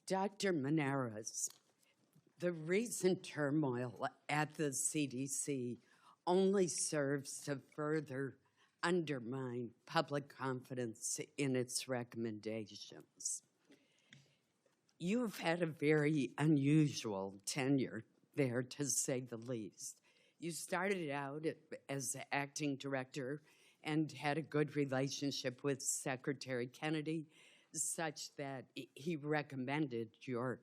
Dr. Menares, the recent turmoil at the CDC only serves to further undermine public confidence in its recommendations. You have had a very unusual tenure there, to say the least. You started out as the acting director and had a good relationship with Secretary Kennedy, such that he recommended your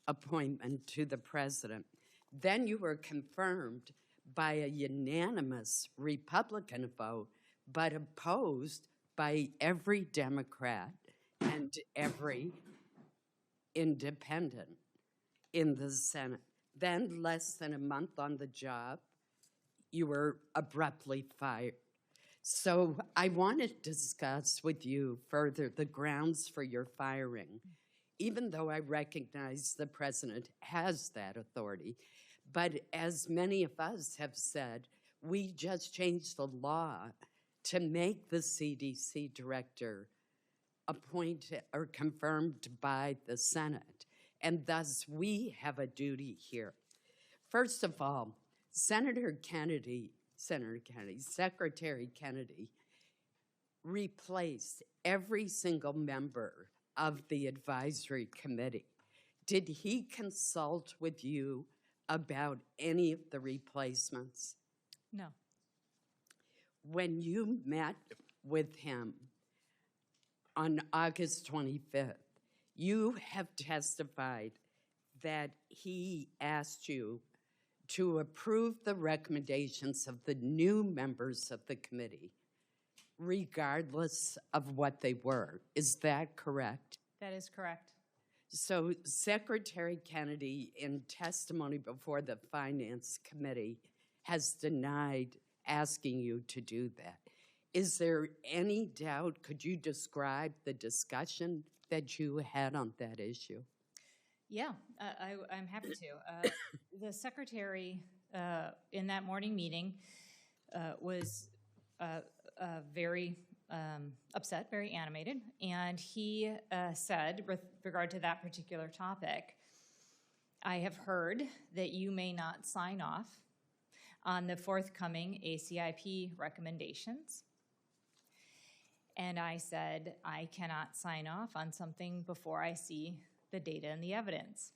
appointment to the president. Then you were confirmed by a unanimous Republican vote, but opposed by every Democrat and every independent in the Senate. Then, less than a month on the job, you were abruptly fired. So I want to discuss with you further the grounds for your firing, even though I recognize the president has that authority. But as many of us have said, we just changed the law to make the CDC director appointed or confirmed by the Senate. And thus, we have a duty here. First of all, Secretary Kennedy replaced every single member of the advisory committee. Did he consult with you about any of the replacements? No. When you met with him on August 25th, you have testified that he asked you to approve the recommendations of the new members of the committee, regardless of what they were. Is that correct? That is correct. So Secretary Kennedy, in testimony before the Finance Committee, has denied asking you to do that. Is there any doubt? Could you describe the discussion that you had on that issue? Yeah, I'm happy to. The secretary in that morning meeting was very upset, very animated, and he said, with regard to that particular topic, I have heard that you may not sign off on the forthcoming ACIP recommendations. And I said, I cannot sign off on something before I see the data and the evidence.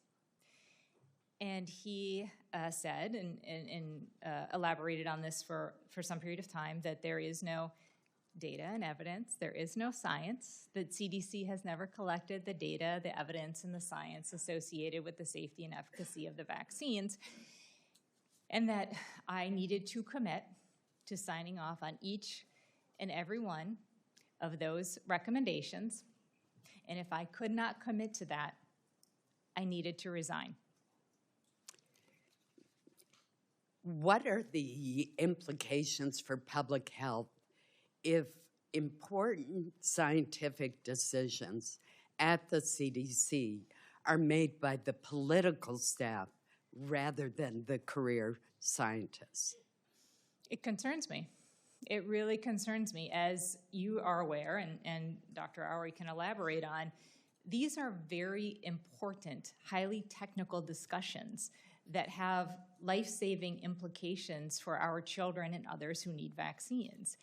And he said, and elaborated on this for some period of time, that there is no data and evidence, there is no science, that CDC has never collected the data, the evidence, and the science associated with the safety and efficacy of the vaccines, and that I needed to commit to signing off on each and every one of those recommendations. And if I could not commit to that, I needed to resign. What are the implications for public health if important scientific decisions at the CDC are made by the political staff rather than the career scientists? It concerns me. It really concerns me. As you are aware, and Dr. Oury can elaborate on, these are very important, highly technical discussions that have life-saving implications for our children and others who need vaccines.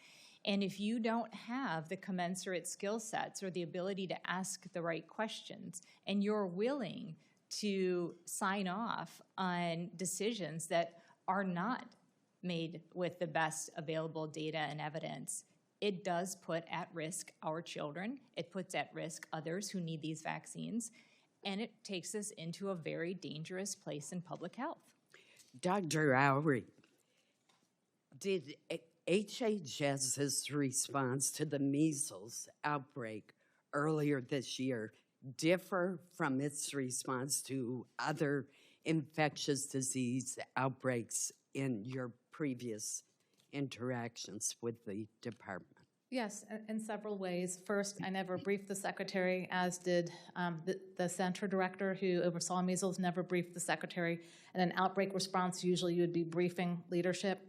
And if you don't have the commensurate skill sets or the ability to ask the right questions, and you're willing to sign off on decisions that are not made with the best available data and evidence, it does put at risk our children. It puts at risk others who need these vaccines, and it takes us into a very dangerous place in public health. Dr. Oury, did HHS's response to the measles outbreak earlier this year differ from its response to other infectious disease outbreaks in your previous interactions with the department? Yes, in several ways. First, I never briefed the secretary, as did the center director who oversaw measles never briefed the secretary. In an outbreak response, usually you would be briefing leadership.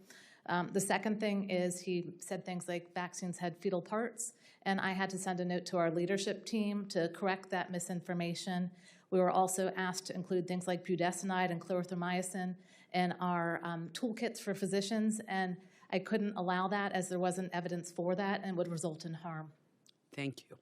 The second thing is he said things like vaccines had fetal parts, and I had to send a note to our leadership team to correct that misinformation. We were also asked to include things like budesonide and clarithromycin in our toolkits for physicians, and I couldn't allow that as there wasn't evidence for that and would result in harm. Thank you.